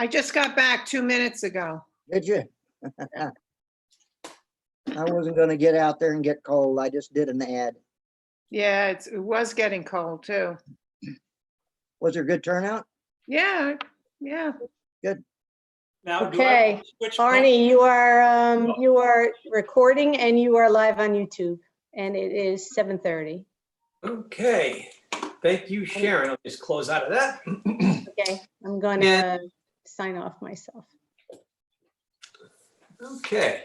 I just got back 2 minutes ago. Did you? I wasn't gonna get out there and get cold. I just did an ad. Yeah, it was getting cold too. Was there a good turnout? Yeah, yeah. Now, Okay, Arnie, you are recording and you are live on YouTube, and it is 7:30. Okay, thank you, Sharon. I'll just close out of that. Okay, I'm gonna sign off myself. Okay.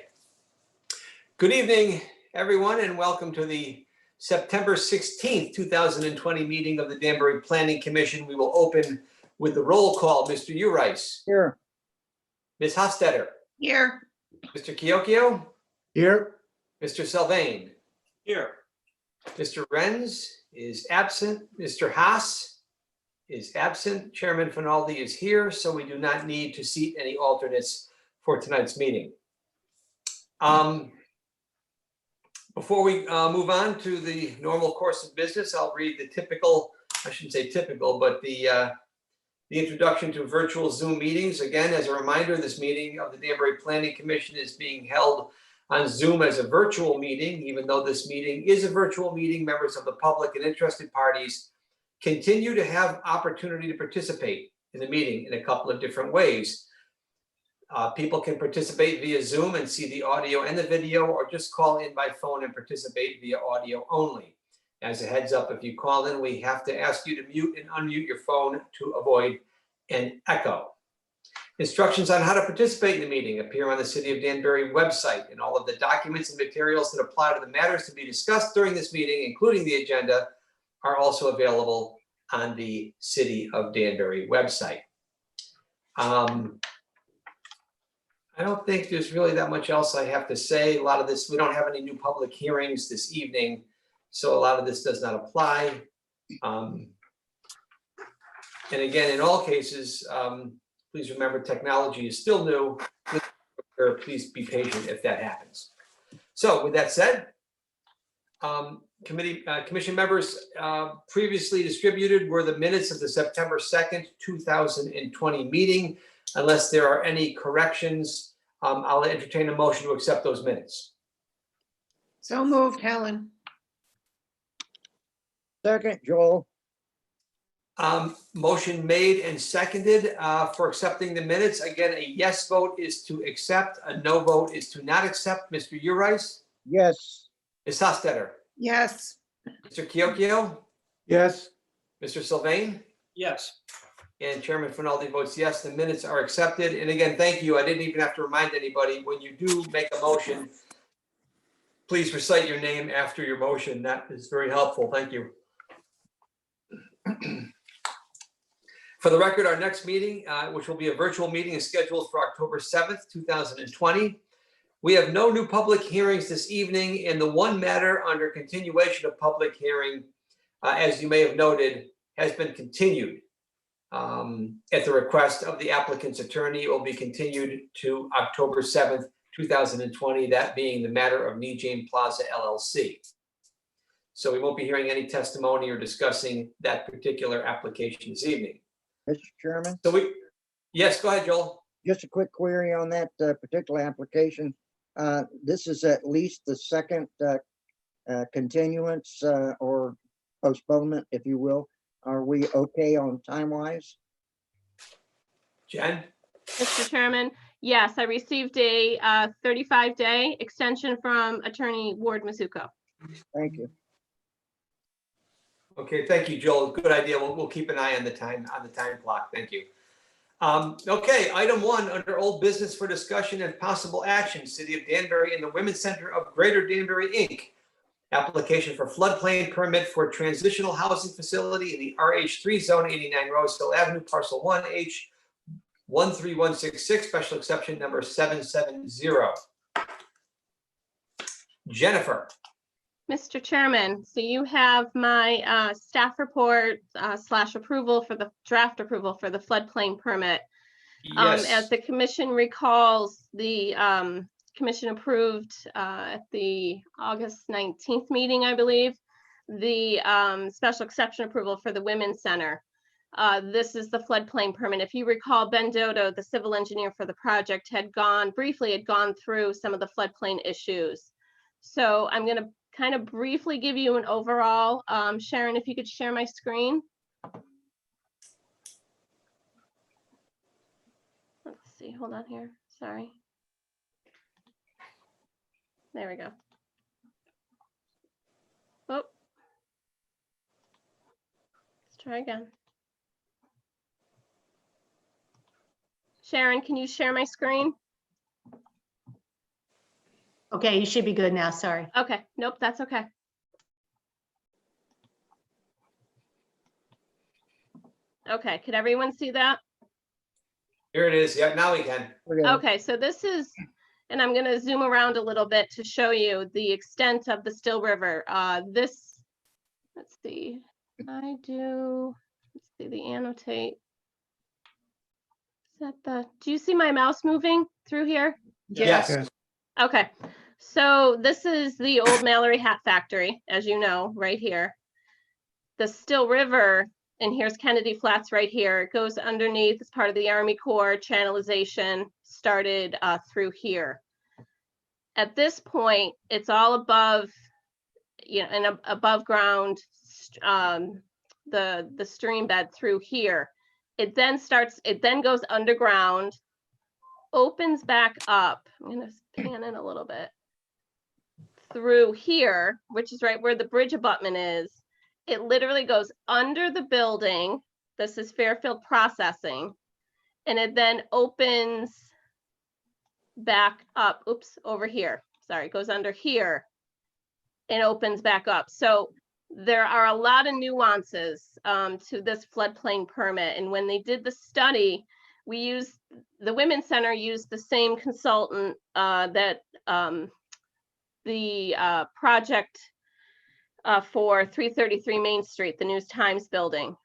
Good evening, everyone, and welcome to the September 16th, 2020 meeting of the Danbury Planning Commission. We will open with the roll call. Mr. Urice. Here. Ms. Hofstetter. Here. Mr. Kiokio. Here. Mr. Sylvain. Here. Mr. Renz is absent. Mr. Haas is absent. Chairman Finaldi is here, so we do not need to seat any alternates for tonight's meeting. Before we move on to the normal course of business, I'll read the typical, I shouldn't say typical, but the introduction to virtual Zoom meetings. Again, as a reminder, this meeting of the Danbury Planning Commission is being held on Zoom as a virtual meeting. Even though this meeting is a virtual meeting, members of the public and interested parties continue to have opportunity to participate in the meeting in a couple of different ways. People can participate via Zoom and see the audio and the video, or just call in by phone and participate via audio only. As a heads up, if you call in, we have to ask you to mute and unmute your phone to avoid an echo. Instructions on how to participate in the meeting appear on the City of Danbury website, and all of the documents and materials that apply to the matters to be discussed during this meeting, including the agenda, are also available on the City of Danbury website. I don't think there's really that much else I have to say. A lot of this, we don't have any new public hearings this evening, so a lot of this does not apply. And again, in all cases, please remember technology is still new. Please be patient if that happens. So with that said, commission members previously distributed were the minutes of the September 2nd, 2020 meeting. Unless there are any corrections, I'll entertain a motion to accept those minutes. So moved, Helen. Second, Joel. Motion made and seconded for accepting the minutes. Again, a yes vote is to accept, a no vote is to not accept. Mr. Urice? Yes. Ms. Hofstetter? Yes. Mr. Kiokio? Yes. Mr. Sylvain? Yes. And Chairman Finaldi votes yes, the minutes are accepted. And again, thank you. I didn't even have to remind anybody, when you do make a motion, please recite your name after your motion. That is very helpful. Thank you. For the record, our next meeting, which will be a virtual meeting, is scheduled for October 7th, 2020. We have no new public hearings this evening, and the one matter under continuation of public hearing, as you may have noted, has been continued. At the request of the applicant's attorney, it will be continued to October 7th, 2020, that being the matter of Jane Plaza LLC. So we won't be hearing any testimony or discussing that particular application this evening. Mr. Chairman, So yes, go ahead, Joel. just a quick query on that particular application. This is at least the second continuance or postponement, if you will. Are we okay on time-wise? Jen? Mr. Chairman, yes, I received a 35-day extension from Attorney Ward Mizuko. Thank you. Okay, thank you, Joel. Good idea. We'll keep an eye on the time clock. Thank you. Okay, item 1 under old business for discussion and possible action, City of Danbury and the Women's Center of Greater Danbury, Inc. Application for floodplain permit for transitional housing facility in the RH3 zone, 89 Rose Hill Avenue, parcel 1H 13166, special exception number 770. Jennifer. Mr. Chairman, so you have my staff report / approval for the draft approval for the floodplain permit. Yes. As the commission recalls, the commission approved at the August 19th meeting, I believe, the special exception approval for the Women's Center. This is the floodplain permit. If you recall, Ben Dodo, the civil engineer for the project, had gone through some of the floodplain issues. So I'm going to kind of briefly give you an overall. Sharon, if you could share my screen. Let's see, hold on here, sorry. There we go. Oh. Let's try again. Sharon, can you share my screen? Okay, you should be good now, sorry. Okay, nope, that's okay. Okay, could everyone see that? Here it is. Yep, now we can. Okay, so this is, and I'm going to zoom around a little bit to show you the extent of the Still River. Let's see, let's see the annotate. Is that do you see my mouse moving through here? Yes. Okay, so this is the old Mallory Hat Factory, as you know, right here. The Still River, and here's Kennedy Flats right here. It goes underneath as part of the Army Corps channelization started through here. At this point, it's all above, and above ground, the stream bed through here. It then goes underground, opens back up. I'm gonna pan in a little bit. Through here, which is right where the bridge abutment is. It literally goes under the building. This is Fairfield Processing. And it then opens back up, oops, over here. Sorry, it goes under here and opens back up. So there are a lot of nuances to this floodplain permit. And when they did the study, the Women's Center used the same consultant that the project for 333 Main Street, the News-Times building,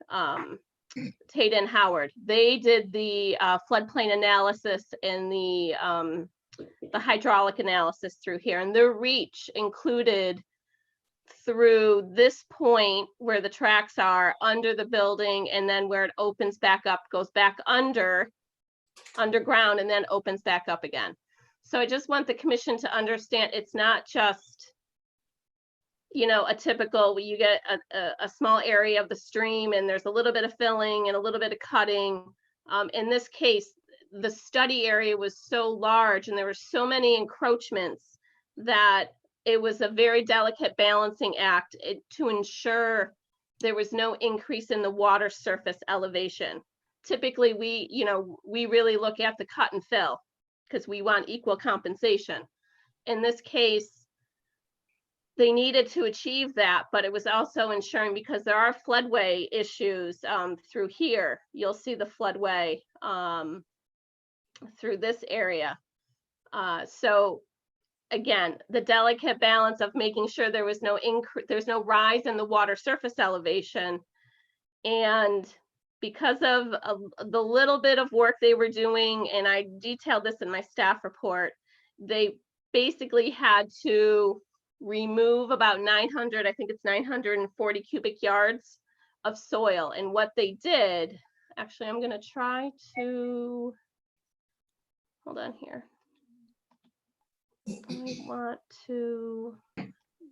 Tate and Howard. They did the floodplain analysis and the hydraulic analysis through here. And their reach included through this point where the tracks are under the building, and then where it opens back up, goes back underground, and then opens back up again. So I just want the commission to understand it's not just, a typical, you get a small area of the stream and there's a little bit of filling and a little bit of cutting. In this case, the study area was so large and there were so many encroachments that it was a very delicate balancing act to ensure there was no increase in the water surface elevation. Typically, we really look at the cut and fill because we want equal compensation. In this case, they needed to achieve that, but it was also ensuring, because there are floodway issues through here. You'll see the floodway through this area. So again, the delicate balance of making sure there was there's no rise in the water surface elevation. And because of the little bit of work they were doing, and I detailed this in my staff report, they basically had to remove about 900, I think it's 940 cubic yards of soil. And what they did, actually, I'm gonna try to, hold on here. I want to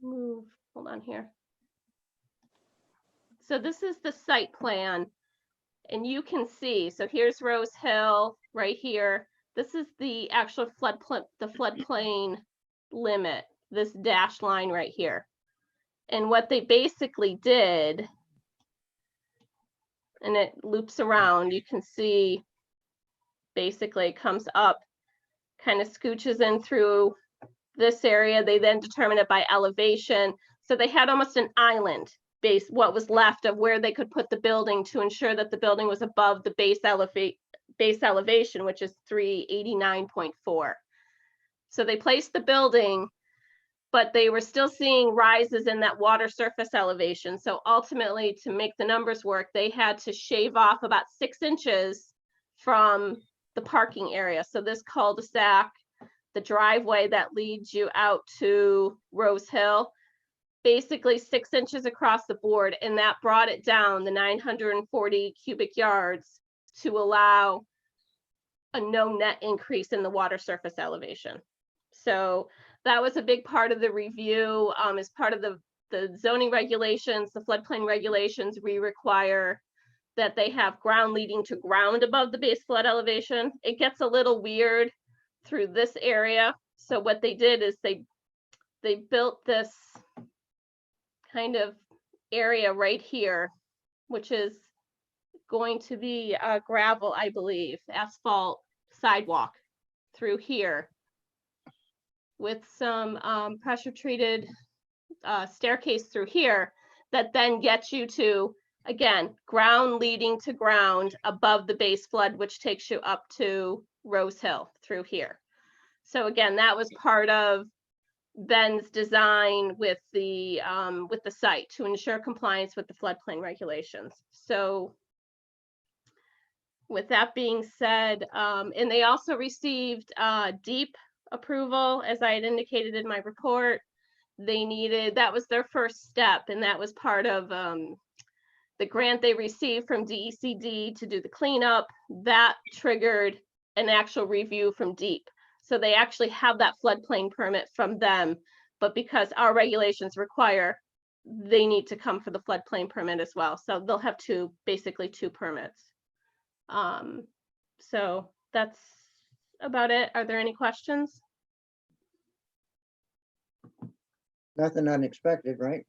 move, hold on here. So this is the site plan, and you can see, so here's Rose Hill right here. This is the actual floodplain limit, this dashed line right here. And what they basically did, and it loops around, you can see basically it comes up, kind of scooches in through this area. They then determine it by elevation. So they had almost an island base, what was left of where they could put the building to ensure that the building was above the base elevation, which is 389.4. So they placed the building, but they were still seeing rises in that water surface elevation. So ultimately, to make the numbers work, they had to shave off about 6 inches from the parking area. So this cul-de-sac, the driveway that leads you out to Rose Hill, basically 6 inches across the board, and that brought it down the 940 cubic yards to allow a no net increase in the water surface elevation. So that was a big part of the review. As part of the zoning regulations, the floodplain regulations, we require that they have ground leading to ground above the base flood elevation. It gets a little weird through this area. So what they did is they built this kind of area right here, which is going to be gravel, I believe, asphalt sidewalk through here with some pressure treated staircase through here that then gets you to, again, ground leading to ground above the base flood, which takes you up to Rose Hill through here. So again, that was part of Ben's design with the site to ensure compliance with the floodplain regulations. So with that being said, and they also received deep approval, as I had indicated in my report. They needed, that was their first step, and that was part of the grant they received from DECD to do the cleanup. That triggered an actual review from DEEP. So they actually have that floodplain permit from them, but because our regulations require, they need to come for the floodplain permit as well. So they'll have basically two permits. So that's about it. Are there any questions? Nothing unexpected, right?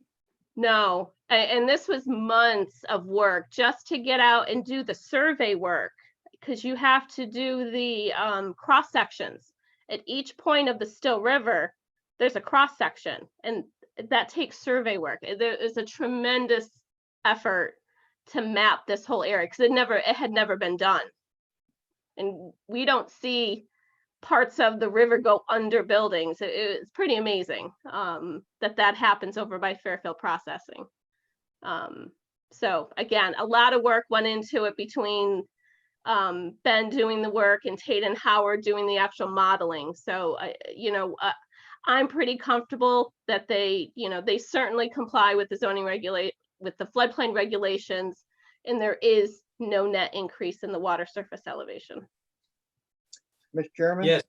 No, and this was months of work just to get out and do the survey work, because you have to do the cross sections. At each point of the Still River, there's a cross section, and that takes survey work. There is a tremendous effort to map this whole area because it had never been done. And we don't see parts of the river go under buildings. It's pretty amazing that happens over by Fairfield Processing. So again, a lot of work went into it between Ben doing the work and Tate and Howard doing the actual modeling. So, I'm pretty comfortable that they certainly comply with the zoning with the floodplain regulations, and there is no net increase in the water surface elevation. Mr. Chairman?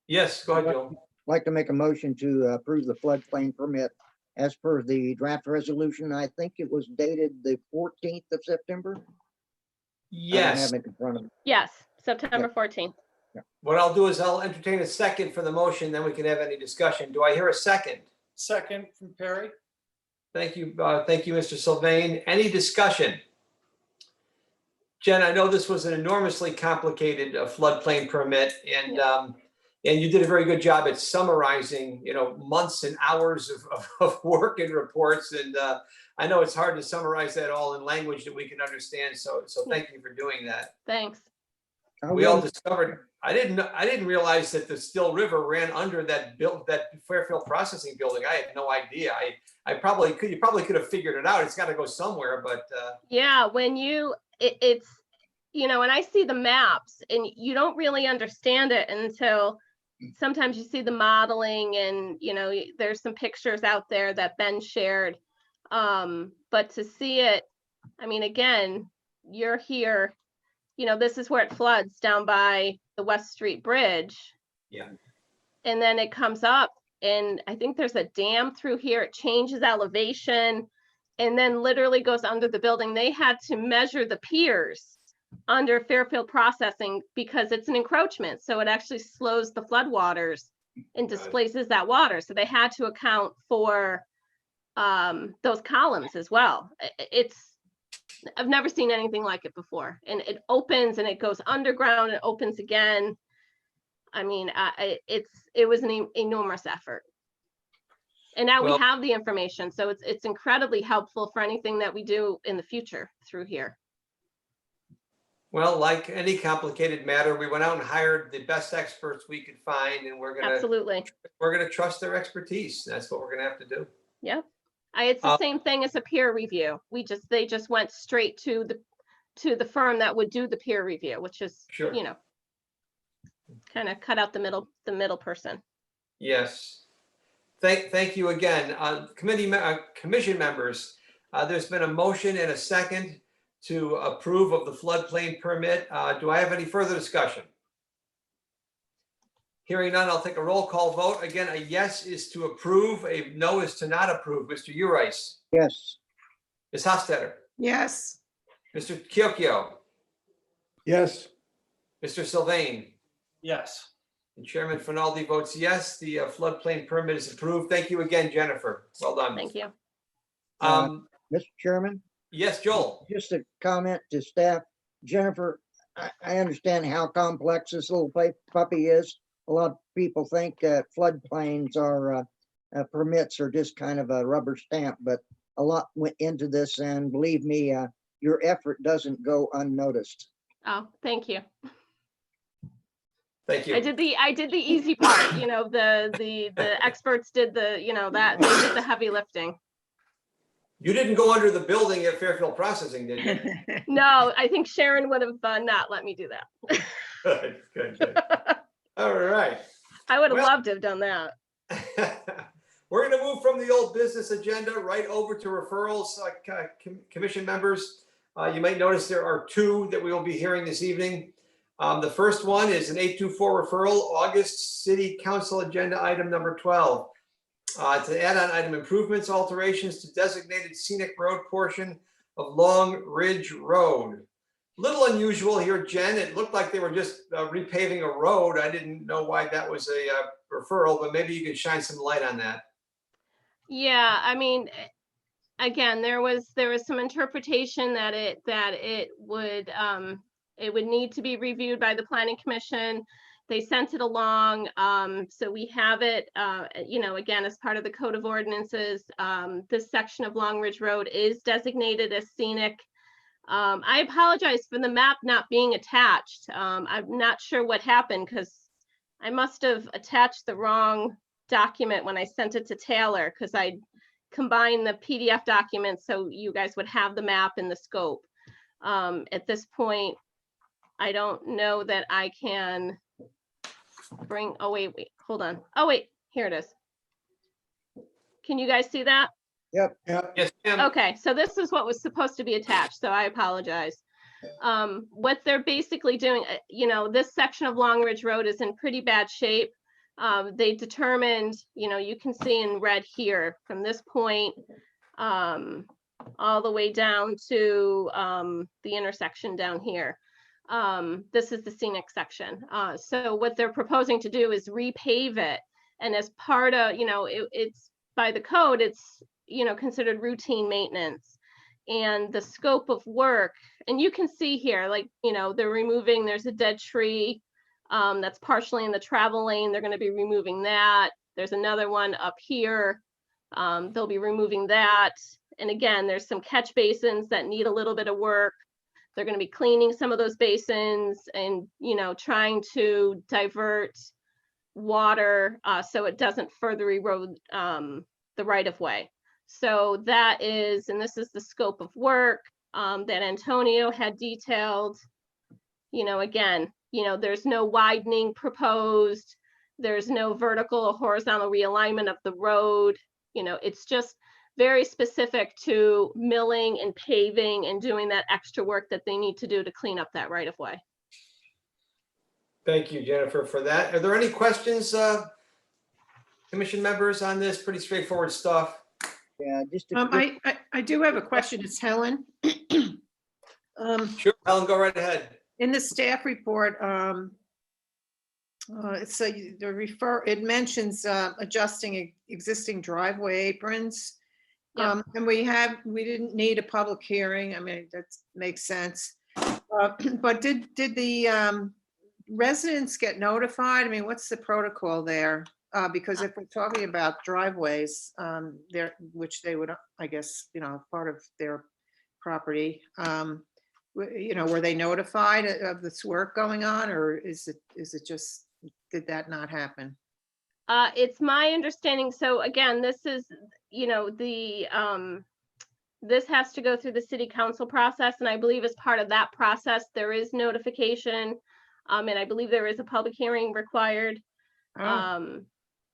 Yes, go ahead, Joe. I'd like to make a motion to approve the floodplain permit as per the draft resolution. I think it was dated the 14th of September. I Yes. don't have it in front of me. Yes, September 14th. What I'll do is I'll entertain a second for the motion, then we can have any discussion. Do I hear a second? Second from Perry. Thank you, Mr. Sylvain. Any discussion? Jen, I know this was an enormously complicated floodplain permit, and you did a very good job at summarizing, months and hours of work and reports. And I know it's hard to summarize that all in language that we can understand. So thank you for doing that. Thanks. We all discovered. I didn't realize that the Still River ran under that Fairfield Processing building. I had no idea. You probably could have figured it out. It's got to go somewhere, but Yeah, when it's when I see the maps and you don't really understand it until sometimes you see the modeling, and there's some pictures out there that Ben shared, but to see it, I mean, again, you're here, this is where it floods down by the West Street Bridge. Yeah. And then it comes up, and I think there's a dam through here. It changes elevation and then literally goes under the building. They had to measure the piers under Fairfield Processing because it's an encroachment. So it actually slows the floodwaters and displaces that water. So they had to account for those columns as well. I've never seen anything like it before. And it opens and it goes underground and opens again. I mean, it was an enormous effort. And now we have the information. So it's incredibly helpful for anything that we do in the future through here. Well, like any complicated matter, we went out and hired the best experts we could find, and we're gonna trust their expertise. That's what we're gonna have to do. Yep. It's the same thing as a peer review. They just went straight to the firm that would do the peer review, which is Sure. Kind of cut out the middle person. Yes. Thank you again. Commission members, there's been a motion and a second to approve of the floodplain permit. Do I have any further discussion? Hearing none, I'll take a roll call vote. Again, a yes is to approve, a no is to not approve. Mr. Urice, Yes. Ms. Hofstadter, Yes, Mr. Kyokyo, Yes. Mr. Sylvain, Yes. and Chairman Finaldi votes yes. The floodplain permit is approved. Thank you again, Jennifer. Well done. Thank you. Mr. Chairman, Yes, Joel. just a comment to staff. Jennifer, I understand how complex this little puppy is. A lot of people think floodplains are permits are just kind of a rubber stamp, but a lot went into this, and believe me, your effort doesn't go unnoticed. Oh, thank you. Thank you. I did the easy part, you know, the experts did the, you know, that they did the heavy lifting. You didn't go under the building at Fairfield Processing, did you? No, I think Sharon would have not let me do that. Good, good, good. All right. I would have Well- loved to have done that. We're going to move from the old business agenda right over to referrals. Commission members, you might notice there are two that we will be hearing this evening. The first one is an 824 referral, August City Council Agenda Item number 12. It's an add-on item, improvements, alterations to designated scenic road portion of Long Ridge Road. Little unusual here, Jen. It looked like they were just repaving a road. I didn't know why that was a referral, but maybe you can shine some light on that. Yeah, I mean, again, there was some interpretation that it would need to be reviewed by the planning commission. They sent it along, so we have it, you know, again, as part of the code of ordinances. This section of Long Ridge Road is designated as scenic. I apologize for the map not being attached. I'm not sure what happened because I must have attached the wrong document when I sent it to Taylor, because I combined the PDF documents so you guys would have the map and the scope. At this point, I don't know that I can bring, oh wait, hold on. Oh wait, here it is. Can you guys see that? Yep. Yes, ma'am. Okay, so this is what was supposed to be attached, so I apologize. What they're basically doing, you know, this section of Long Ridge Road is in pretty bad shape. They determined, you know, you can see in red here, from this point all the way down to the intersection down here. This is the scenic section. So what they're proposing to do is repave it. And as part of, you know, it's by the code, it's, you know, considered routine maintenance. And the scope of work, and you can see here, like, you know, they're removing, there's a dead tree that's partially in the travel lane. They're going to be removing that. There's another one up here. They'll be removing that. And again, there's some catch basins that need a little bit of work. They're going to be cleaning some of those basins and, you know, trying to divert water so it doesn't further erode the right of way. So that is, and this is the scope of work that Antonio had detailed. You know, again, you know, there's no widening proposed. There's no vertical or horizontal realignment of the road. You know, it's just very specific to milling and paving and doing that extra work that they need to do to clean up that right of way. Thank you, Jennifer, for that. Are there any questions, commission members, on this? Pretty straightforward stuff. Yeah, just a quick- I do have a question. It's Helen. Sure, Helen, go right ahead. In the staff report, it's it mentions adjusting existing driveway aprons. Yep. And we didn't need a public hearing. I mean, that makes sense. But did the residents get notified? I mean, what's the protocol there? Because if we're talking about driveways, which they would, I guess, you know, part of their property, you know, were they notified of this work going on, or is it just, did that not happen? It's my understanding. So again, this is, you know, this has to go through the city council process. And I believe as part of that process, there is notification. And I believe there is a public hearing required. Oh.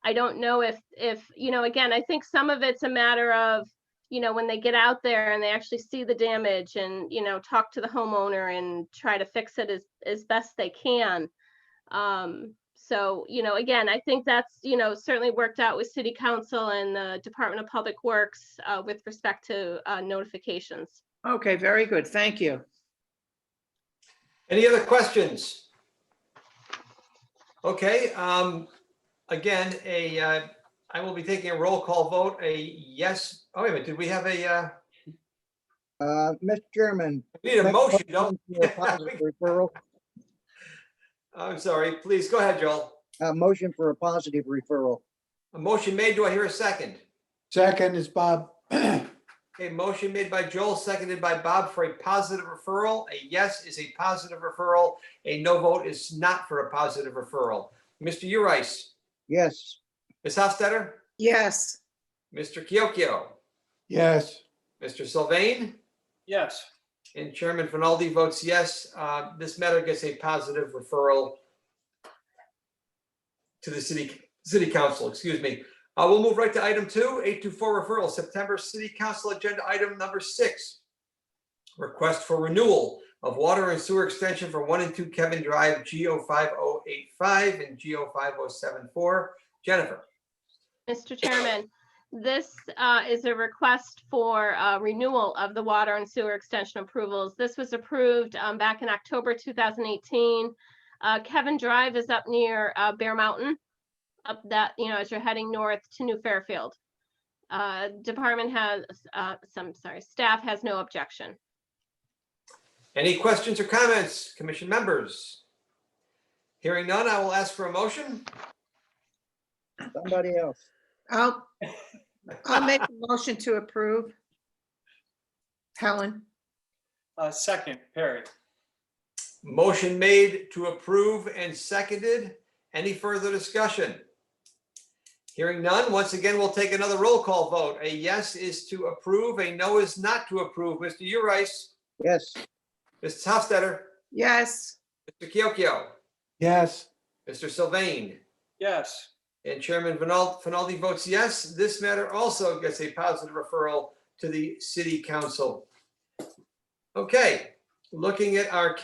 I don't know if, again, I think some of it's a matter of, when they get out there and they actually see the damage and, talk to the homeowner and try to fix it as best they can. So, again, I think that's, certainly worked out with City Council and the Department of Public Works with respect to notifications. Okay, very good. Thank you. Any other questions? Okay, again, I will be taking a roll call vote, a yes. Oh, wait a minute, did we have a, Mr. Chairman. we need a make motion, don't? for a positive referral. I'm sorry, please go ahead, Joel. Motion for a positive referral. A motion made, do I hear a second? Second is Bob. A motion made by Joel, seconded by Bob for a positive referral. A yes is a positive referral. A no vote is not for a positive referral. Mr. Urice, Yes. Ms. Hofstadter, Yes. Mr. Kiokio, Yes. Mr. Sylvain, Yes. and Chairman Finaldi votes yes. This matter gets a positive referral to the city council, excuse me. We'll move right to item 2, 824 referral, September City Council agenda item number 6. Request for renewal of water and sewer extension for 1 and 2 Kevin Drive, GO5085 and GO5074. Jennifer. Mr. Chairman, this is a request for renewal of the water and sewer extension approvals. This was approved back in October 2018. Kevin Drive is up near Bear Mountain, up that, as you're heading north to New Fairfield. Staff has no objection. Any questions or comments, commission members? Hearing none, I will ask for a motion. Somebody else. I'll make a motion to approve. Helen. Second, Perry. Motion made to approve and seconded. Any further discussion? Hearing none, once again, we'll take another roll call vote. A yes is to approve, a no is not to approve. Mr. Urice, Yes. Mrs. Hofstadter, Yes. Mr. Kiokio, Yes. Mr. Sylvain, Yes. and Chairman Finaldi votes yes. This matter also gets a positive referral to the city council. Okay, looking at our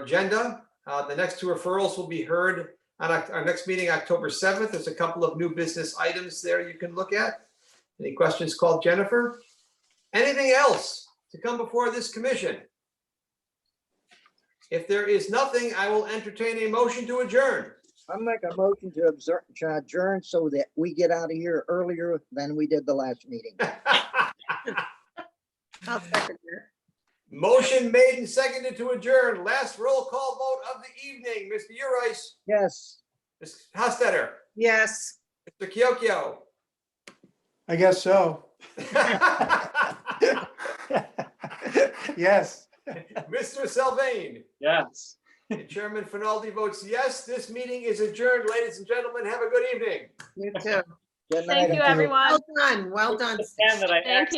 agenda, the next 2 referrals will be heard on our next meeting, October 7th. There's a couple of new business items there you can look at. Any questions, called Jennifer? Anything else to come before this commission? If there is nothing, I will entertain a motion to adjourn. I'll make a motion to adjourn so that we get out of here earlier than we did the last meeting. I'll second that. Motion made and seconded to adjourn. Last roll call vote of the evening. Mr. Urice, Yes. Ms. Hofstadter, Yes. Mr. Kiokio. I guess so. Yes. Mr. Sylvain. Yes. And Chairman Finaldi votes yes. This meeting is adjourned. Ladies and gentlemen, have a good evening. You too. Good night. Thank you, everyone. Well done. Well done. That I Thank you.